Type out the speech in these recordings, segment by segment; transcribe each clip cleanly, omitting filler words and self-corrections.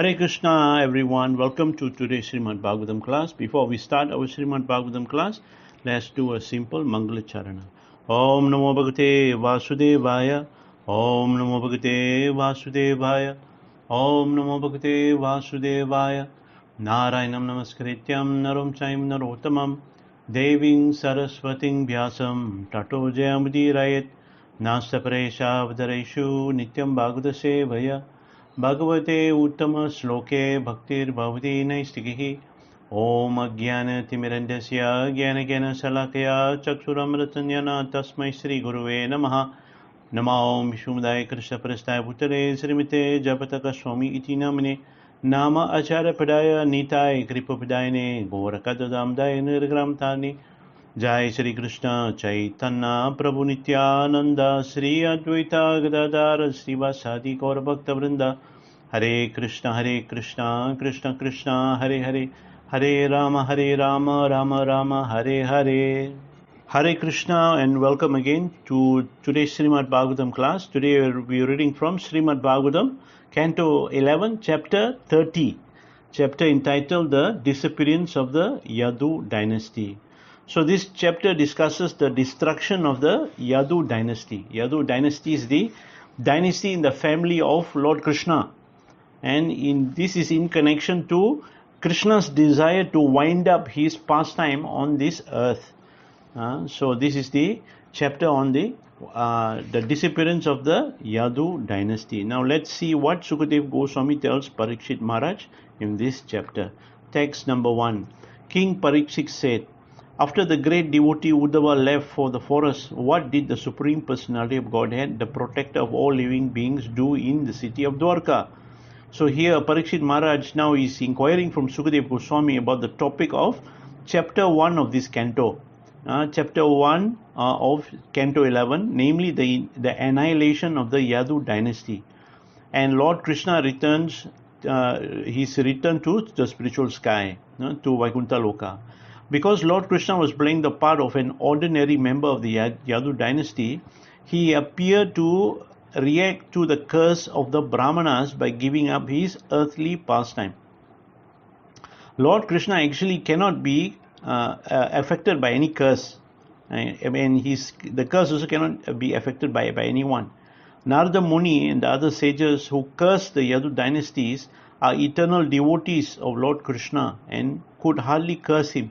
Hare Krishna everyone, welcome to today's Srimad Bhagavatam class. Before we start our Srimad Bhagavatam class, let's do a simple Mangala Charana. Om Namo Bhagavate Vasudevaya, Om Namo Bhagavate Vasudevaya, Om Namo Bhagavate Vasudevaya, Narayanam Namaskrityam Naram Chaim Narottamam, Deving Sarasvating Vyasam, Tato Jayamudhirayat, Nastaparesha Vadareshu, Nityam Bhagavata Sevaya, Bhagavate Uttama Sloke Bhaktir Bhavati Naistikihi Om Ajnana Timirandasya Jnana Jnana Salakaya Chaksuramratanyana Tasmai Sri Guruve Namaha Namo Vishumudaya Krishna Prastaya Bhutale Srimite Japataka Swami Iti Namane Nama Acharya Padaya Nitai Kripa Padayane Gorakadadamdaya Nirgram Tani Jai Sri Krishna Chaitanya Prabhu Nityananda Sri Advaita Gadadara Srivasadi Gaura Bhakta Vrinda Hare Krishna Krishna Krishna Hare Hare Hare Rama Rama Rama Hare Hare. Hare Krishna and welcome again to today's Srimad Bhagavatam class. Today we are reading from Srimad Bhagavatam, Canto 11, Chapter 30, chapter entitled The Disappearance of the Yadu Dynasty. So this chapter discusses the destruction of the Yadu dynasty. Yadu dynasty is the dynasty in the family of Lord Krishna. And this is in connection to Krishna's desire to wind up his pastime on this earth. So this is the chapter on the disappearance of the Yadu dynasty. Now let's see what Sukadeva Goswami tells Parikshit Maharaj in this chapter. Text number 1. King Parikshit said, after the great devotee Uddhava left for the forest, what did the Supreme Personality of Godhead, the protector of all living beings, do in the city of Dvaraka? So here Parikshit Maharaj now is inquiring from Sukadeva Goswami about the topic of chapter 1 of this canto. Chapter 1 of canto 11, namely the annihilation of the Yadu dynasty. And Lord Krishna returns, his return to the spiritual sky, to Vaikuntha Loka. Because Lord Krishna was playing the part of an ordinary member of the Yadu dynasty, he appeared to react to the curse of the Brahmanas by giving up his earthly pastime. Lord Krishna actually cannot be affected by any curse. The curse also cannot be affected by anyone. Narada Muni and the other sages who cursed the Yadu dynasties are eternal devotees of Lord Krishna and could hardly curse him.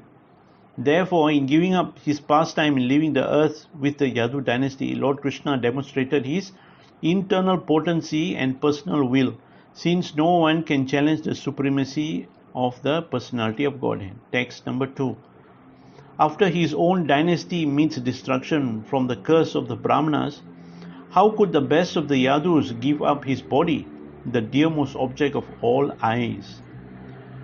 Therefore, in giving up his pastime and leaving the earth with the Yadu dynasty, Lord Krishna demonstrated his internal potency and personal will, since no one can challenge the supremacy of the personality of Godhead. Text number 2. After his own dynasty meets destruction from the curse of the Brahmanas, how could the best of the Yadus give up his body, the dearmost object of all eyes?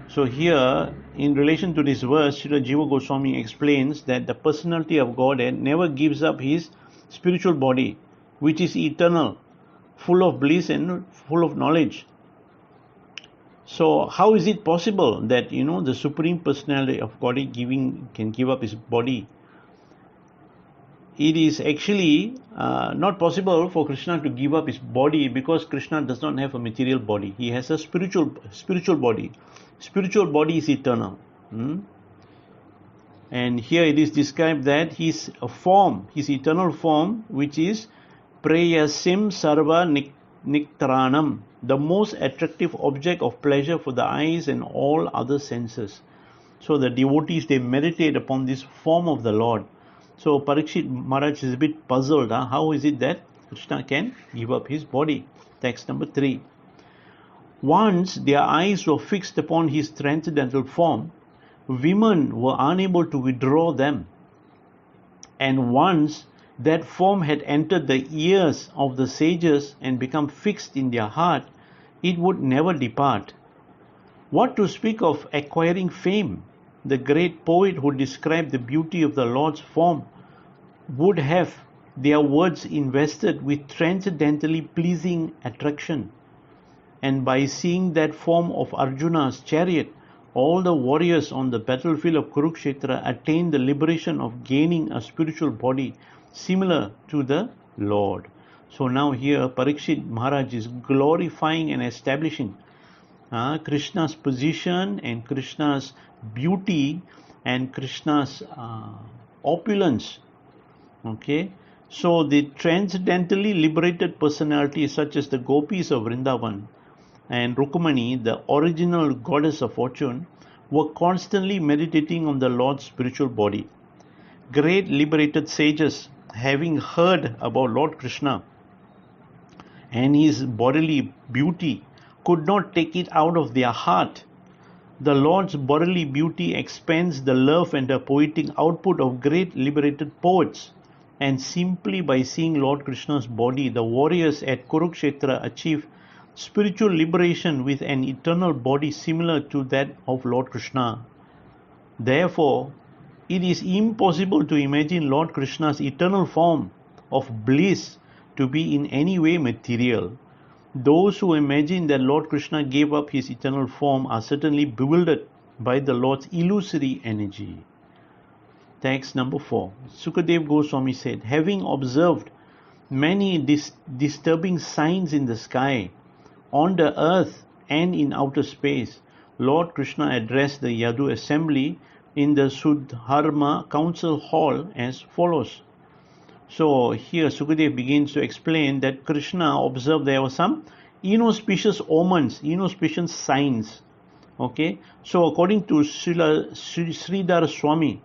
So here, in relation to this verse, Srila Jiva Goswami explains that the personality of Godhead never gives up his spiritual body, which is eternal, full of bliss and full of knowledge. So how is it possible that the Supreme Personality of Godhead can give up his body? It is actually not possible for Krishna to give up his body because Krishna does not have a material body. He has a spiritual body. Spiritual body is eternal. And here it is described that his eternal form, which is Preyasim Sarva Niktaranam, the most attractive object of pleasure for the eyes and all other senses. So the devotees, they meditate upon this form of the Lord. So Parikshit Maharaj is a bit puzzled. How is it that Krishna can give up his body? Text number 3. Once their eyes were fixed upon his transcendental form, women were unable to withdraw them. And once that form had entered the ears of the sages and become fixed in their heart, it would never depart. What to speak of acquiring fame? The great poet who described the beauty of the Lord's form would have their words invested with transcendently pleasing attraction. And by seeing that form of Arjuna's chariot, all the warriors on the battlefield of Kurukshetra attained the liberation of gaining a spiritual body similar to the Lord. So now here Parikshit Maharaj is glorifying and establishing Krishna's position and Krishna's beauty and Krishna's opulence. Okay, so the transcendentally liberated personalities such as the gopis of Vrindavan and Rukmani, the original goddess of fortune, were constantly meditating on the Lord's spiritual body. Great liberated sages, having heard about Lord Krishna and his bodily beauty, could not take it out of their heart. The Lord's bodily beauty expands the love and the poetic output of great liberated poets. And simply by seeing Lord Krishna's body, the warriors at Kurukshetra achieve spiritual liberation with an eternal body similar to that of Lord Krishna. Therefore, it is impossible to imagine Lord Krishna's eternal form of bliss to be in any way material. Those who imagine that Lord Krishna gave up his eternal form are certainly bewildered by the Lord's illusory energy. Text number 4. Sukadev Goswami said, having observed many disturbing signs in the sky, on the earth and in outer space, Lord Krishna addressed the Yadu assembly in the Sudharma council hall as follows. So here Sukadev begins to explain that Krishna observed there were some inauspicious omens, inauspicious signs. Okay, so according to Sridhar Swami,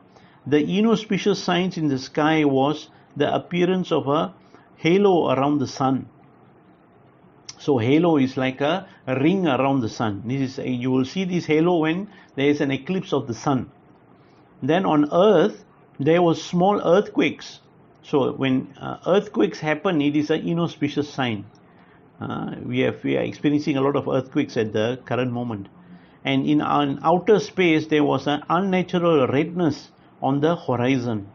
the inauspicious signs in the sky was the appearance of a halo around the sun. So halo is like a ring around the sun. This is you will see this halo when there is an eclipse of the sun. Then on earth there was small earthquakes. So when earthquakes happen, it is an inauspicious sign. We are experiencing a lot of earthquakes at the current moment. And in outer space there was an unnatural redness on the horizon.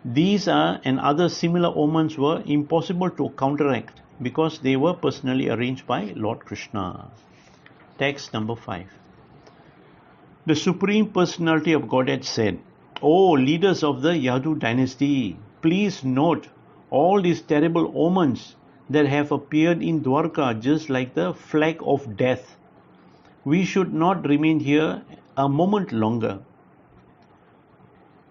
These and other similar omens were impossible to counteract because they were personally arranged by Lord Krishna. Text number 5. The Supreme Personality of Godhead said, O leaders of the Yadu dynasty, please note all these terrible omens that have appeared in Dvaraka just like the flag of death. We should not remain here a moment longer.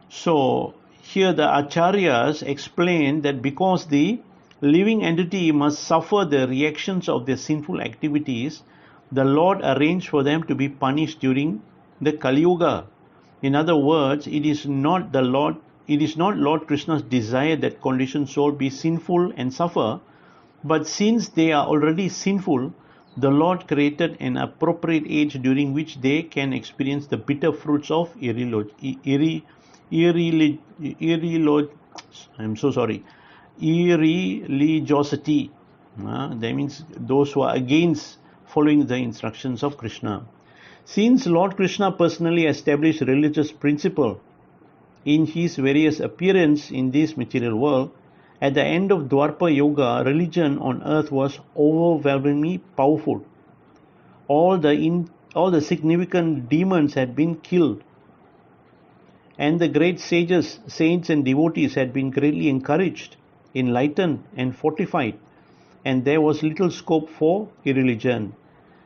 So here the Acharyas explain that because the living entity must suffer the reactions of their sinful activities, the Lord arranged for them to be punished during the Kali Yuga. In other words, it is not Lord Krishna's desire that conditioned soul be sinful and suffer, but since they are already sinful, the Lord created an appropriate age during which they can experience the bitter fruits of irreligiosity. That means those who are against following the instructions of Krishna. Since Lord Krishna personally established religious principle in his various appearance in this material world, at the end of Dwapara Yuga, religion on earth was overwhelmingly powerful. All the significant demons had been killed, and the great sages, saints and devotees had been greatly encouraged, enlightened and fortified, and there was little scope for irreligion.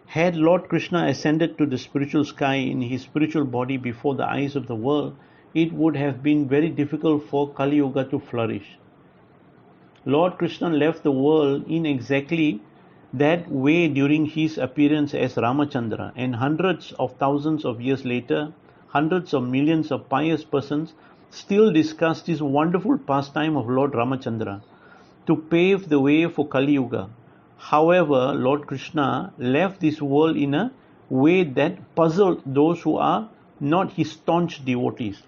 Had Lord Krishna ascended to the spiritual sky in his spiritual body before the eyes of the world, it would have been very difficult for Kali Yuga to flourish. Lord Krishna left the world in exactly that way during his appearance as Ramachandra, and hundreds of thousands of years later, hundreds of millions of pious persons still discuss this wonderful pastime of Lord Ramachandra to pave the way for Kali Yuga. However, Lord Krishna left this world in a way that puzzled those who are not his staunch devotees.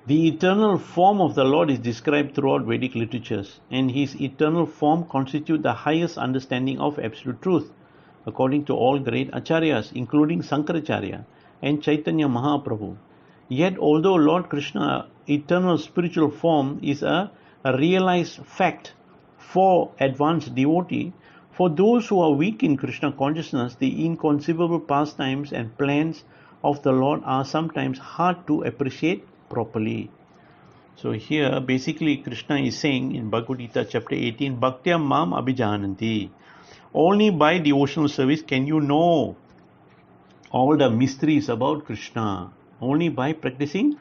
The eternal form of the Lord is described throughout Vedic literatures, and his eternal form constitutes the highest understanding of absolute truth, according to all great Acharyas, including Sankaracharya and Chaitanya Mahaprabhu. Yet, although Lord Krishna's eternal spiritual form is a realized fact for advanced devotee, for those who are weak in Krishna consciousness, the inconceivable pastimes and plans of the Lord are sometimes hard to appreciate properly. So here basically Krishna is saying in Bhagavad Gita chapter 18, Bhaktya Mam Abhijananti. Only by devotional service can you know all the mysteries about Krishna. Only by practicing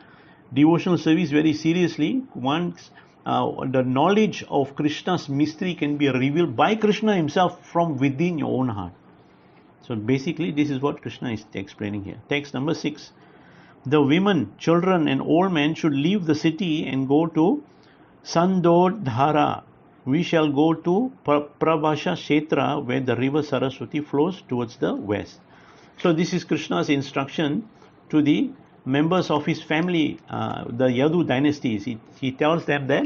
devotional service very seriously, once the knowledge of Krishna's mystery can be revealed by Krishna himself from within your own heart. So basically, this is what Krishna is explaining here. Text number 6. The women, children and old men should leave the city and go to Sandodhara. We shall go to Prabhasa Kshetra, where the river Sarasvati flows towards the west. So this is Krishna's instruction to the members of his family, the Yadu dynasties. He tells them that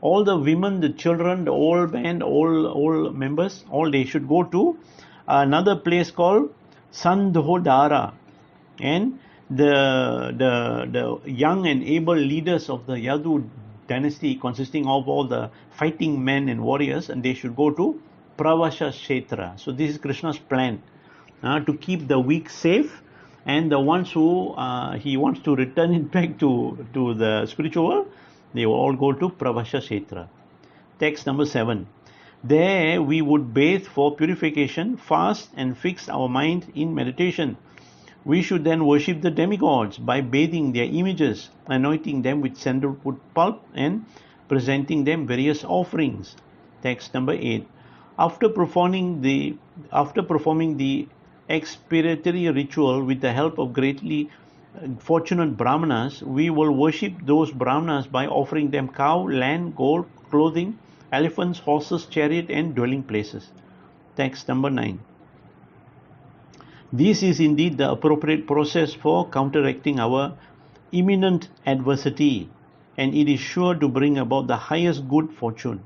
all the women, the children, the old men, all members, all they should go to another place called Sandhodara, and the young and able leaders of the Yadu dynasty, consisting of all the fighting men and warriors, and they should go to Prabhasa Kshetra. So this is Krishna's plan, to keep the weak safe, and the ones who he wants to return it back to the spiritual world, they will all go to Prabhasa Kshetra. Text number 7. There we would bathe for purification, fast and fix our mind in meditation. We should then worship the demigods by bathing their images, anointing them with sandalwood pulp and presenting them various offerings. Text number 8. After performing the expiatory ritual with the help of greatly fortunate brahmanas, we will worship those brahmanas by offering them cow, land, gold, clothing, elephants, horses, chariot and dwelling places. Text number 9. This is indeed the appropriate process for counteracting our imminent adversity, and it is sure to bring about the highest good fortune.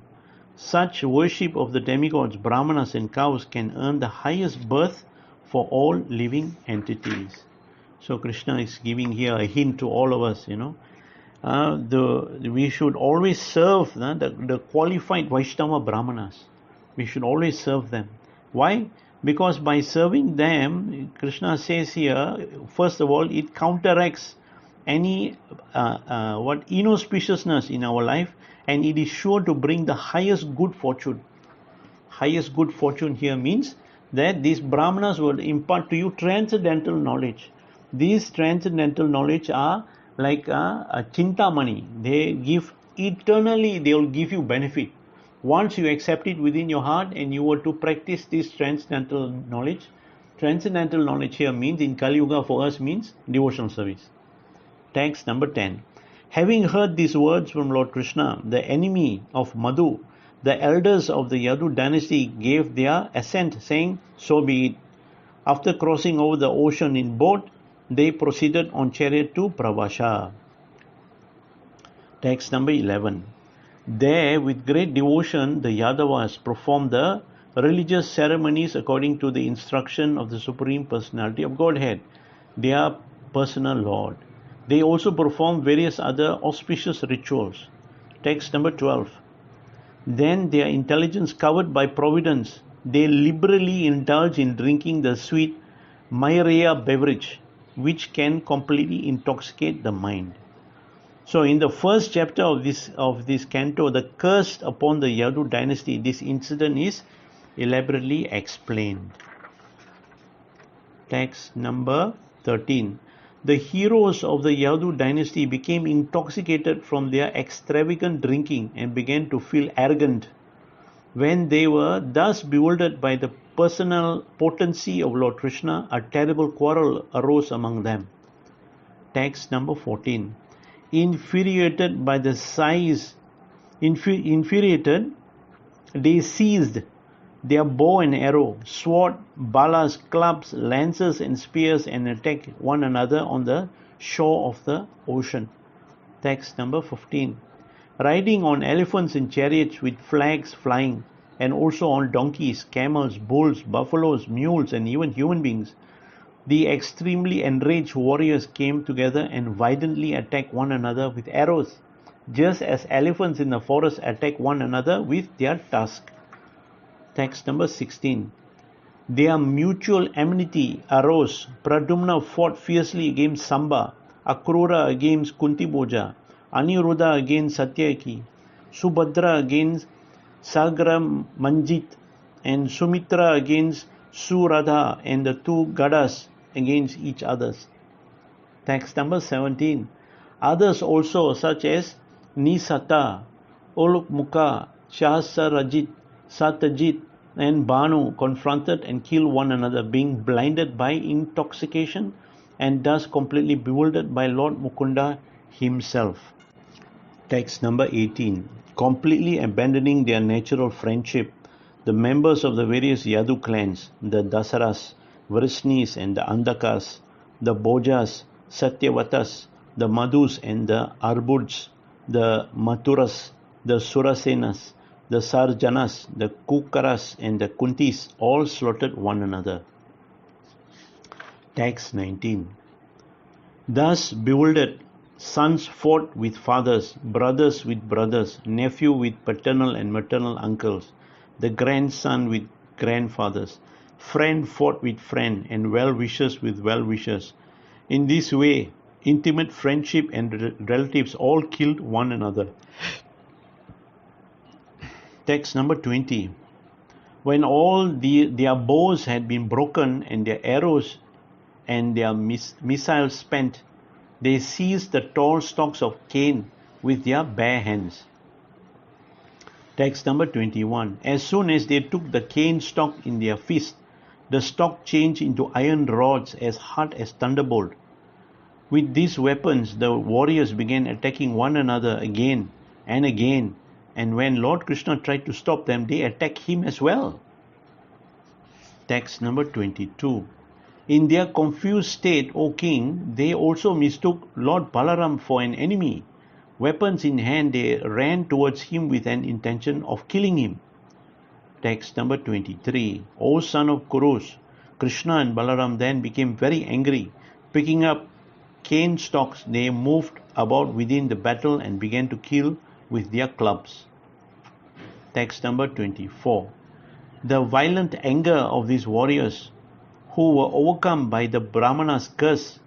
Such worship of the demigods, brahmanas and cows can earn the highest birth for all living entities. So Krishna is giving here a hint to all of us, we should always serve the qualified Vaishnava brahmanas. We should always serve them. Why? Because by serving them, Krishna says here, first of all, it counteracts any inauspiciousness in our life, and it is sure to bring the highest good fortune. Highest good fortune here means that these brahmanas will impart to you transcendental knowledge. These transcendental knowledge are like a chintamani. They give eternally, they will give you benefit. Once you accept it within your heart and you were to practice this transcendental knowledge here means, in Kali Yuga for us, means devotional service. Text number 10. Having heard these words from Lord Krishna, the enemy of Madhu, the elders of the Yadu dynasty gave their assent, saying, so be it. After crossing over the ocean in boat, they proceeded on chariot to Prabhasa. Text number 11. There, with great devotion, the Yadavas performed the religious ceremonies according to the instruction of the Supreme Personality of Godhead, their personal Lord. They also performed various other auspicious rituals. Text number 12. Then, their intelligence covered by providence, they liberally indulge in drinking the sweet Mayreya beverage, which can completely intoxicate the mind. So in the first chapter of this canto, the curse upon the Yadu dynasty, this incident is elaborately explained. Text number 13. The heroes of the Yadu dynasty became intoxicated from their extravagant drinking and began to feel arrogant. When they were thus bewildered by the personal potency of Lord Krishna, a terrible quarrel arose among them. Text number 14. Infuriated by the size, they seized their bow and arrow, sword, balas, clubs, lances and spears and attacked one another on the shore of the ocean. Text number 15. Riding on elephants and chariots with flags flying, and also on donkeys, camels, bulls, buffaloes, mules and even human beings, the extremely enraged warriors came together and violently attacked one another with arrows, just as elephants in the forest attack one another with their tusks. Text number 16. Their mutual enmity arose. Pradumna fought fiercely against Samba, Akrura against Kuntiboja, Aniruddha against Satyaki, Subhadra against Sagra Manjit, and Sumitra against Suradha, and the two Gadas against each others. Text number 17. Others also, such as Nisata, Olukmukha, Shahasrajit, Satyajit, and Banu, confronted and killed one another, being blinded by intoxication and thus completely bewildered by Lord Mukunda himself. Text number 18. Completely abandoning their natural friendship, the members of the various Yadu clans, the Dasaras, Vrishnis and the Andakas, the Bojas, Satyavatas, the Madhus and the Arbuds, the Mathuras, the Surasenas, the Sarjanas, the Kukaras and the Kuntis all slaughtered one another. Text 19. Thus bewildered, sons fought with fathers, brothers with brothers, nephew with paternal and maternal uncles, the grandson with grandfathers, friend fought with friend, and well-wishers with well-wishers. In this way, intimate friendship and relatives all killed one another. Text number 20. When all their bows had been broken and their arrows and their missiles spent, they seized the tall stalks of cane with their bare hands. Text number 21. As soon as they took the cane stalk in their fist, the stalk changed into iron rods as hard as thunderbolt. With these weapons, the warriors began attacking one another again and again, and when Lord Krishna tried to stop them, they attacked him as well. Text number 22. In their confused state, O king, they also mistook Lord Balaram for an enemy. Weapons in hand, they ran towards him with an intention of killing him. Text number 23. O son of Kurus, Krishna and Balaram then became very angry. Picking up cane stalks, they moved about within the battle and began to kill with their clubs. Text number 24. The violent anger of these warriors, who were overcome by the Brahmana's curse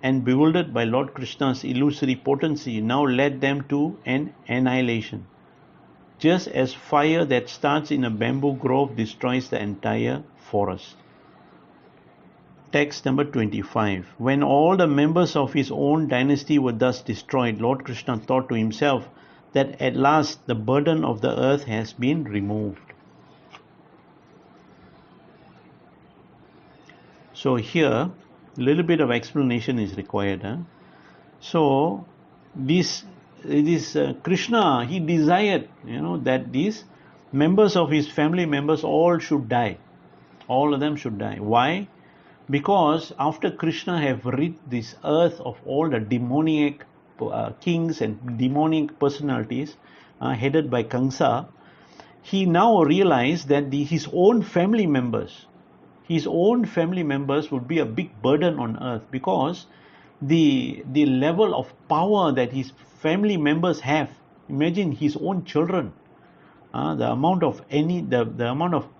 and bewildered by Lord Krishna's illusory potency, now led them to an annihilation. Just as fire that starts in a bamboo grove destroys the entire forest. Text number 25. When all the members of his own dynasty were thus destroyed, Lord Krishna thought to himself that at last the burden of the earth has been removed. So here, a little bit of explanation is required. So this Krishna, he desired, that these members of his family members all should die. All of them should die. Why? Because after Krishna have rid this earth of all the demoniac kings and demonic personalities headed by Kamsa, he now realized that his own family members would be a big burden on earth, because the level of power that his family members have, imagine his own children, the amount of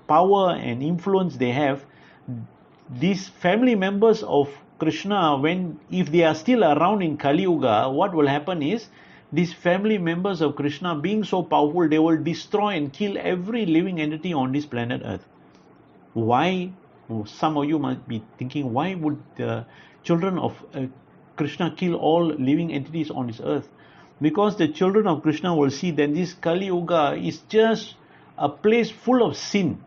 power and influence they have. These family members of Krishna, if they are still around in Kali Yuga, what will happen is, these family members of Krishna, being so powerful, they will destroy and kill every living entity on this planet Earth. Why? Some of you might be thinking, why would the children of Krishna kill all living entities on this earth? Because the children of Krishna will see that this Kali Yuga is just a place full of sin.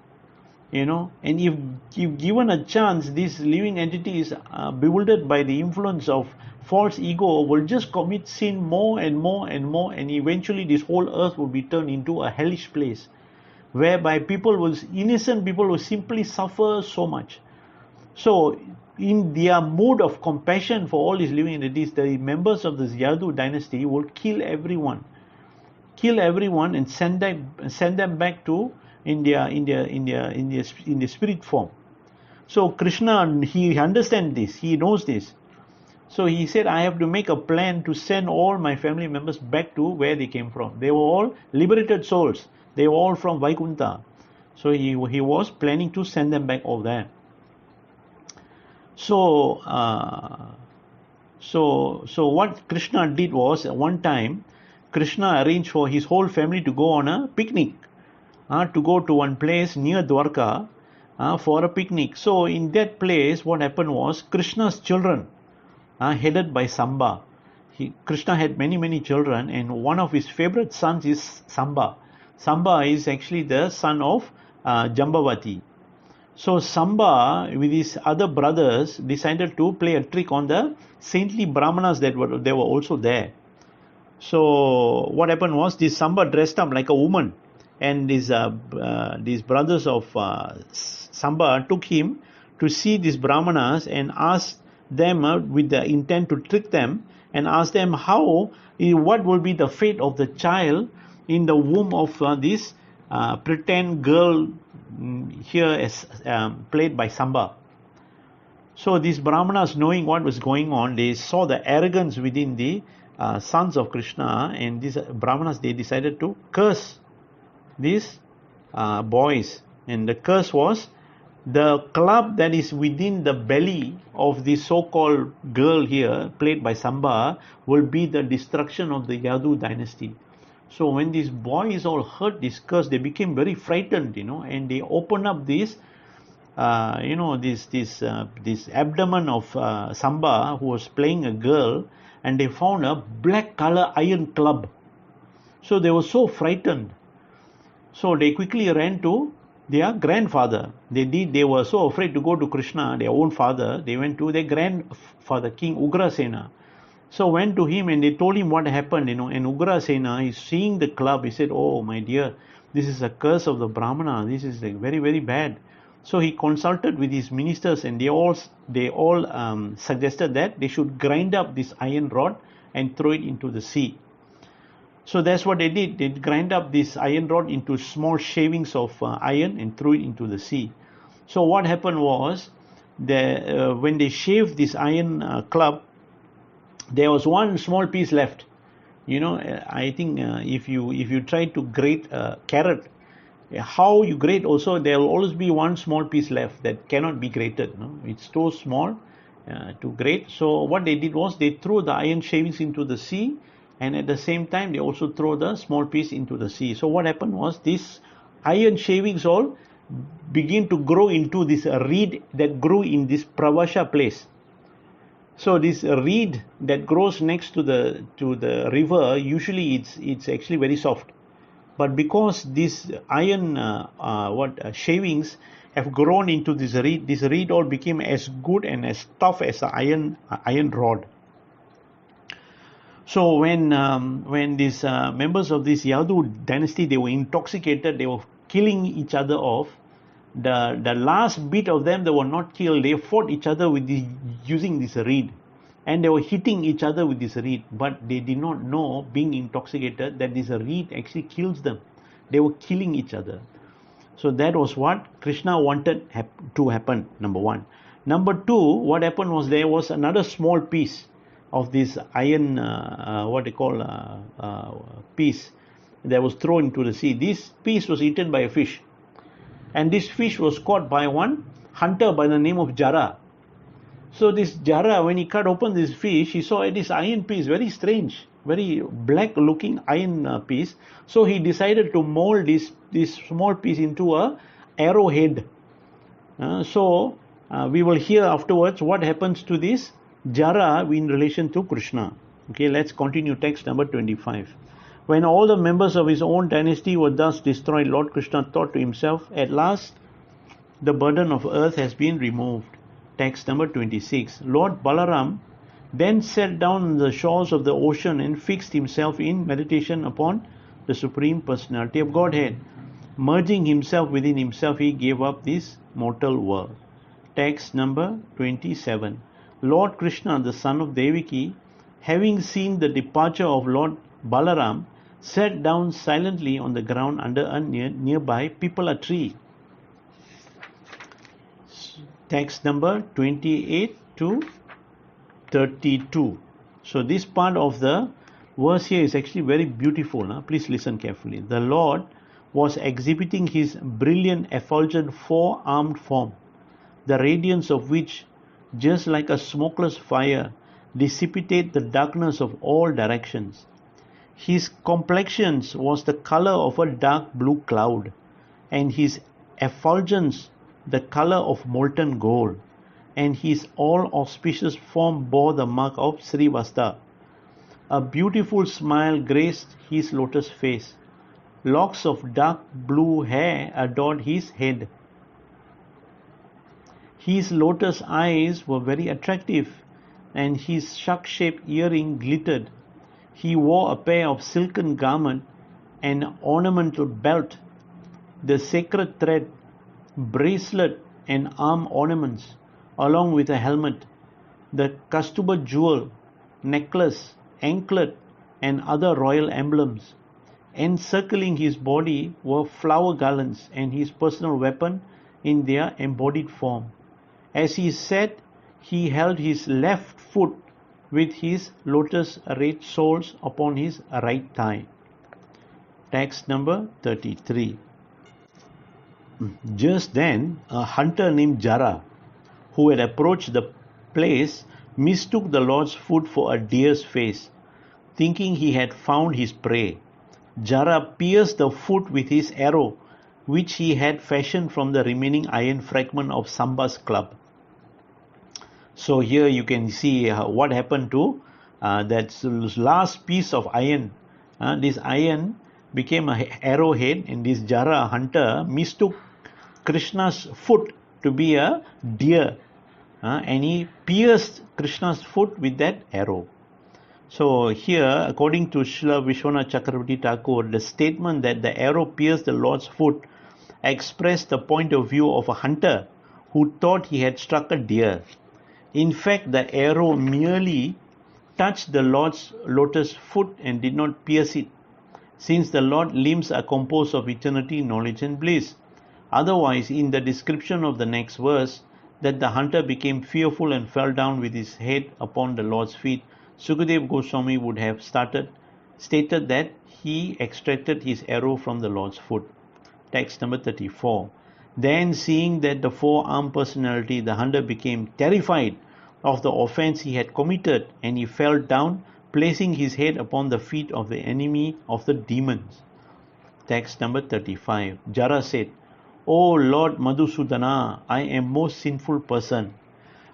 And if given a chance, these living entities, bewildered by the influence of false ego, will just commit sin more and more and more, and eventually this whole earth will be turned into a hellish place, whereby innocent people will simply suffer so much. So in their mood of compassion for all these living entities, the members of this Yadu dynasty will kill everyone and send them back to in their spirit form. So Krishna, he understands this, he knows this. So he said, I have to make a plan to send all my family members back to where they came from. They were all liberated souls. They were all from Vaikuntha. So he was planning to send them back over there. So what Krishna did was, one time Krishna arranged for his whole family to go on a picnic to go to one place near Dvaraka for a picnic. So in that place, what happened was Krishna's children, headed by Samba. Krishna had many children, and one of his favorite sons is Samba. Samba is actually the son of Jambavati. So Samba, with his other brothers, decided to play a trick on the saintly Brahmanas that were also there. So what happened was, this Samba dressed up like a woman, and these brothers of Samba took him to see these Brahmanas and asked them with the intent to trick them, and asked them what will be the fate of the child in the womb of this pretend girl here as played by Samba. So these Brahmanas, knowing what was going on, they saw the arrogance within the sons of Krishna, and these Brahmanas, they decided to curse these boys. And the curse was, the club that is within the belly of the so-called girl here, played by Samba, will be the destruction of the Yadu dynasty. So when these boys all heard this curse, they became very frightened, and they opened up this abdomen of Samba, who was playing a girl, and they found a black color iron club. So they were so frightened. So they quickly ran to their grandfather. They were so afraid to go to Krishna, their own father. They went to their grandfather, King Ugrasena. So went to him and they told him what happened, and Ugrasena is seeing the club. He said, "Oh my dear, this is a curse of the Brahmana. This is like very bad." So he consulted with his ministers, and they all suggested that they should grind up this iron rod and throw it into the sea. So that's what they did. They grind up this iron rod into small shavings of iron and threw it into the sea. So what happened was, when they shaved this iron club, there was one small piece left. I think if you try to grate a carrot, how you grate also, there will always be one small piece left that cannot be grated. It's too small to grate. So what they did was, they threw the iron shavings into the sea, and at the same time they also throw the small piece into the sea. So what happened was, these iron shavings all begin to grow into this reed that grew in this Prabhasa place. So this reed that grows next to the river, usually it's actually very soft. But because these iron shavings have grown into this reed all became as good and as tough as an iron rod. So when these members of this Yadu dynasty, they were intoxicated, they were killing each other off. The last bit of them, they were not killed. They fought each other using this reed, and they were hitting each other with this reed. But they did not know, being intoxicated, that this reed actually kills them. They were killing each other. So that was what Krishna wanted to happen. Number one. Number two, what happened was, there was another small piece of this iron, piece that was thrown into the sea. This piece was eaten by a fish, and this fish was caught by one hunter by the name of Jara. So this Jara, when he cut open this fish, he saw this iron piece, very strange, very black looking iron piece. So he decided to mold this small piece into a arrowhead. We will hear afterwards what happens to this Jara in relation to Krishna. Okay, let's continue text number 25. When all the members of his own dynasty were thus destroyed, Lord Krishna thought to himself, "At last the burden of earth has been removed." Text number 26. Lord Balaram then sat down on the shores of the ocean and fixed himself in meditation upon the Supreme Personality of Godhead. Merging himself within himself, he gave up this mortal world. Text number 27. Lord Krishna, the son of Devaki, having seen the departure of Lord Balaram, sat down silently on the ground under a nearby pipala tree. Text number 28 to 32. So this part of the verse here is actually very beautiful. Please listen carefully. The Lord was exhibiting his brilliant effulgent four-armed form, the radiance of which, just like a smokeless fire, dissipate the darkness of all directions. His complexion was the color of a dark blue cloud. and his effulgence the color of molten gold, and his all-auspicious form bore the mark of Srivasta. A beautiful smile graced his lotus face. Locks of dark blue hair adorned his head. His lotus eyes were very attractive, and his shark-shaped earring glittered. He wore a pair of silken garment, an ornamental belt, the sacred thread, bracelet and arm ornaments, along with a helmet, the Kastuba jewel, necklace, anklet and other royal emblems. Encircling his body were flower garlands and his personal weapon in their embodied form. As he sat, he held his left foot with his lotus-red soles upon his right thigh. Text number 33. Just then, a hunter named Jara, who had approached the place, mistook the Lord's foot for a deer's face, thinking he had found his prey. Jara pierced the foot with his arrow, which he had fashioned from the remaining iron fragment of Samba's club. So here you can see what happened to that last piece of iron. This iron became an arrowhead, and this Jara hunter mistook Krishna's foot to be a deer, and he pierced Krishna's foot with that arrow. So here, according to Srila Vishwanath Chakravarti Thakur, the statement that the arrow pierced the Lord's foot expressed the point of view of a hunter who thought he had struck a deer. In fact, the arrow merely touched the Lord's lotus foot and did not pierce it, since the Lord's limbs are composed of eternity, knowledge and bliss. Otherwise, in the description of the next verse, that the hunter became fearful and fell down with his head upon the Lord's feet, Sukadeva Goswami would have stated that he extracted his arrow from the Lord's foot. Text number 34. Then, seeing that the four-armed personality, the hunter became terrified of the offense he had committed, and he fell down, placing his head upon the feet of the enemy of the demons. Text number 35. Jara said, O Lord Madhusudana, I am most sinful person.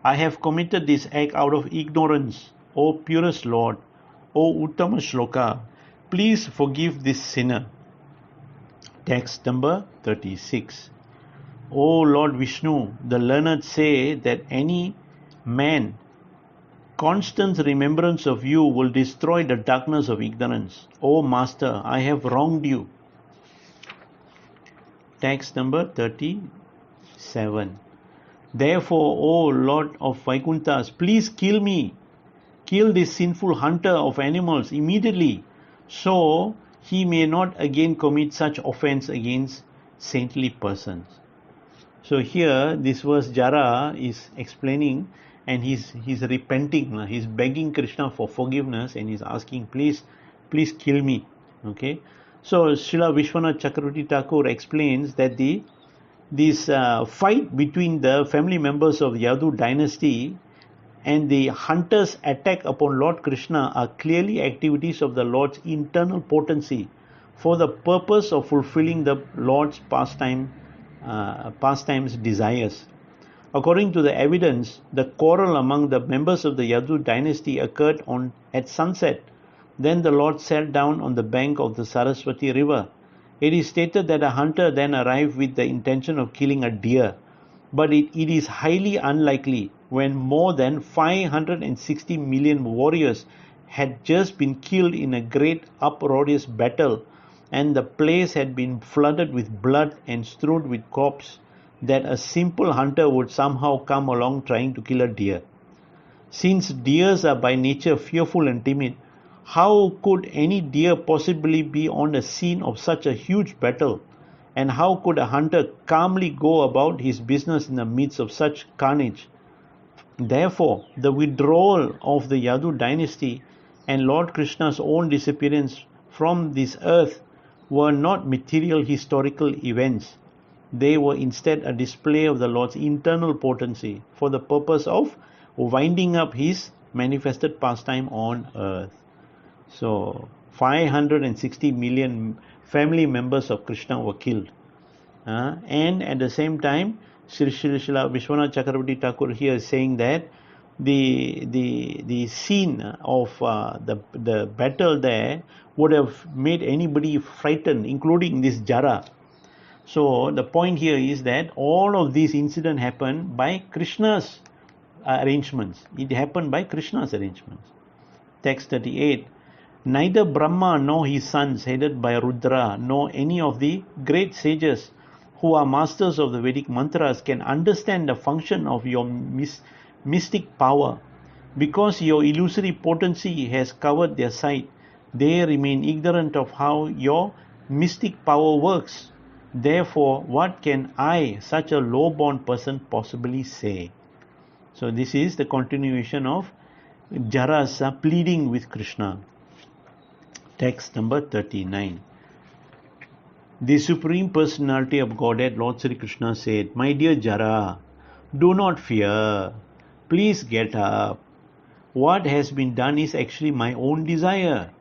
I have committed this act out of ignorance. O purest Lord, O Uttama Shloka, please forgive this sinner. Text number 36. O Lord Vishnu, the learned say that any man constant remembrance of you will destroy the darkness of ignorance. O Master, I have wronged you. Text number 37. Therefore, O Lord of Vaikunthas, please kill me. Kill this sinful hunter of animals immediately, so he may not again commit such offense against saintly persons. So here, this verse Jara is explaining, and he's repenting, he's begging Krishna for forgiveness, and he's asking, please kill me. Okay. So Srila Vishwanath Chakravarti Thakur explains that this fight between the family members of the Yadu dynasty and the hunter's attack upon Lord Krishna are clearly activities of the Lord's internal potency for the purpose of fulfilling the Lord's pastimes desires. According to the evidence, the quarrel among the members of the Yadu dynasty occurred at sunset. Then the Lord sat down on the bank of the Sarasvati river. It is stated that a hunter then arrived with the intention of killing a deer, but it is highly unlikely when more than 560 million warriors had just been killed in a great uproarious battle, and the place had been flooded with blood and strewed with corpses, that a simple hunter would somehow come along trying to kill a deer. Since deers are by nature fearful and timid, how could any deer possibly be on the scene of such a huge battle? And how could a hunter calmly go about his business in the midst of such carnage? Therefore, the withdrawal of the Yadu dynasty and Lord Krishna's own disappearance from this earth were not material historical events. They were instead a display of the Lord's internal potency for the purpose of winding up his manifested pastime on earth. So, 560 million family members of Krishna were killed. And at the same time, Sri Vishwanath Chakravarti Thakur here is saying that the scene of the battle there would have made anybody frightened, including this Jara. So the point here is that all of these incidents happened by Krishna's arrangements. It happened by Krishna's arrangements. Text 38. Neither Brahma nor his sons, headed by Rudra, nor any of the great sages who are masters of the Vedic mantras can understand the function of your mystic power. Because your illusory potency has covered their sight, they remain ignorant of how your mystic power works. Therefore, what can I, such a low-born person, possibly say? So this is the continuation of Jara's pleading with Krishna. Text number 39. The Supreme Personality of Godhead, Lord Sri Krishna said, My dear Jara, do not fear. Please get up. What has been done is actually my own desire.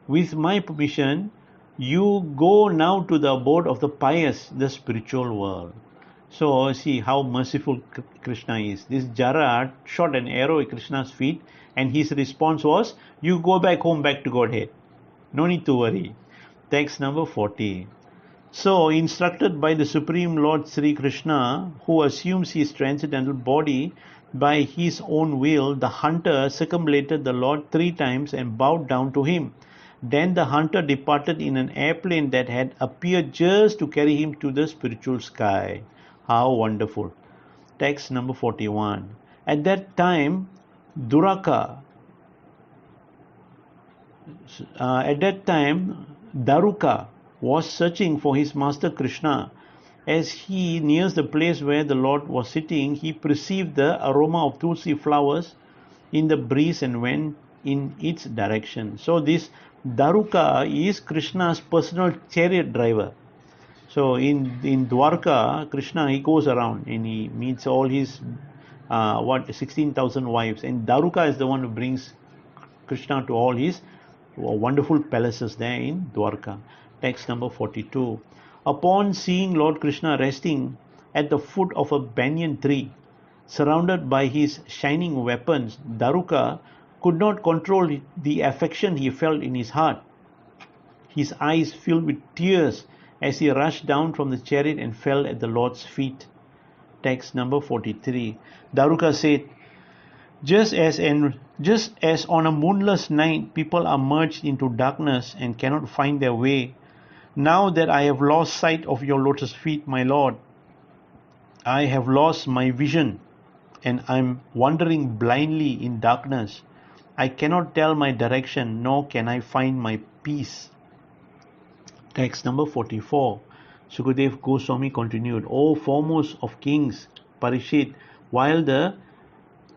With my permission, you go now to the abode of the pious, the spiritual world. So see how merciful Krishna is. This Jara shot an arrow at Krishna's feet, and his response was, you go back home, back to Godhead. No need to worry. Text number 40. So, instructed by the Supreme Lord Sri Krishna, who assumes his transcendental body by his own will, the hunter circumambulated the Lord 3 times and bowed down to him. Then the hunter departed in an airplane that had appeared just to carry him to the spiritual sky. How wonderful. Text number 41. At that time, Dvaraka, Daruka was searching for his master Krishna. As he nears the place where the Lord was sitting, he perceived the aroma of tulsi flowers in the breeze and went in its direction. So this Daruka is Krishna's personal chariot driver. So in Dvaraka, Krishna, he goes around and he meets all his 16,000 wives, and Daruka is the one who brings Krishna to all his wonderful palaces there in Dvaraka. Text number 42. Upon seeing Lord Krishna resting at the foot of a banyan tree, surrounded by his shining weapons, Daruka could not control the affection he felt in his heart. His eyes filled with tears as he rushed down from the chariot and fell at the Lord's feet. Text number 43. Daruka said, just as on a moonless night people are merged into darkness and cannot find their way, now that I have lost sight of your lotus feet, my Lord, I have lost my vision and I am wandering blindly in darkness. I cannot tell my direction, nor can I find my peace. Text number 44. Sukadeva Goswami continued, O foremost of kings, Parishit, while the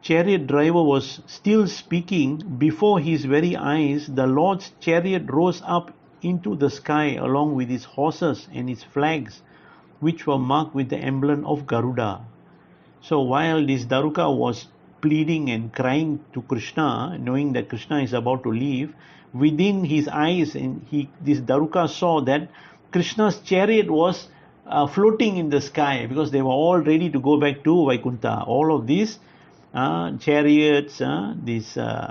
chariot driver was still speaking, before his very eyes, the Lord's chariot rose up into the sky along with his horses and his flags, which were marked with the emblem of Garuda. So while this Daruka was pleading and crying to Krishna, knowing that Krishna is about to leave, within his eyes, this Daruka saw that Krishna's chariot was floating in the sky, because they were all ready to go back to Vaikuntha. All of these chariots, chariot,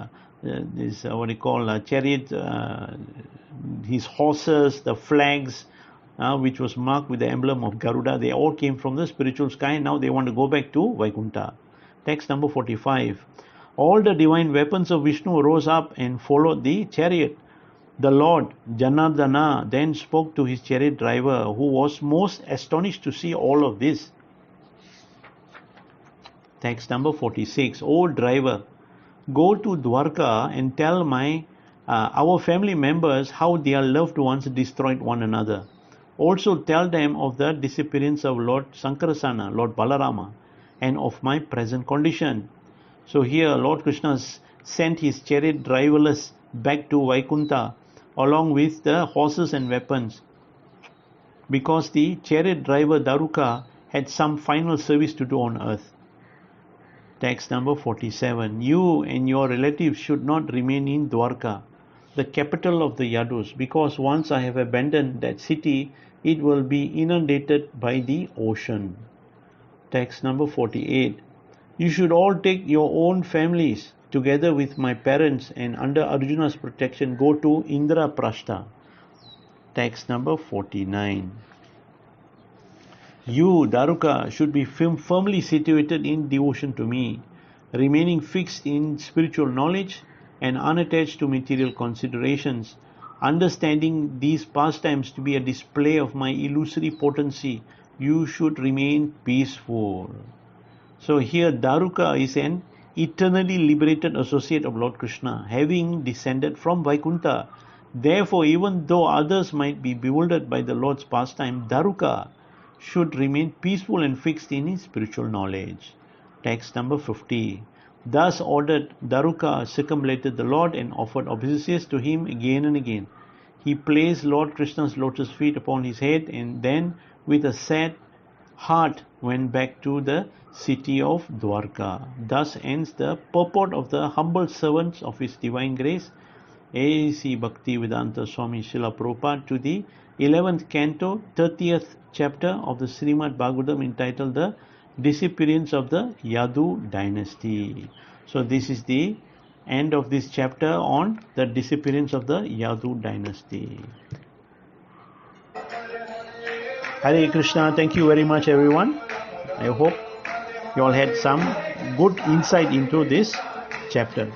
his horses, the flags, which was marked with the emblem of Garuda, they all came from the spiritual sky. Now they want to go back to Vaikuntha. Text number 45. All the divine weapons of Vishnu rose up and followed the chariot. The Lord Janardana then spoke to his chariot driver, who was most astonished to see all of this. Text number 46. O driver, go to Dvaraka and tell our family members how their loved ones destroyed one another. Also tell them of the disappearance of Lord Sankarasana, Lord Balarama, and of my present condition. So here Lord Krishna sent his chariot driverless back to Vaikuntha along with the horses and weapons, because the chariot driver Daruka had some final service to do on earth. Text number 47. You and your relatives should not remain in Dvaraka. the capital of the Yadus, because once I have abandoned that city, it will be inundated by the ocean. Text number 48. You should all take your own families together with my parents and under Arjuna's protection go to Indraprastha. Text number 49. You, Dvaraka, should be firmly situated in devotion to me, remaining fixed in spiritual knowledge and unattached to material considerations, understanding these pastimes to be a display of my illusory potency. You should remain peaceful. So here Dvaraka is an eternally liberated associate of Lord Krishna, having descended from Vaikuntha. Therefore, even though others might be bewildered by the Lord's pastime, Dvaraka should remain peaceful and fixed in his spiritual knowledge. Text number 50. Thus ordered, Dvaraka circumambulated the Lord and offered obeisances to him again and again. He placed Lord Krishna's lotus feet upon his head and then with a sad heart went back to the city of Dvaraka. Thus ends the purport of the humble servants of His Divine Grace, A.C. Bhaktivedanta Swami Srila Prabhupada, to the 11th canto, 30th chapter of the Srimad Bhagavatam, entitled The Disappearance of the Yadu Dynasty. So this is the end of this chapter on the disappearance of the Yadu Dynasty. Hare Krishna. Thank you very much, everyone. I hope you all had some good insight into this chapter.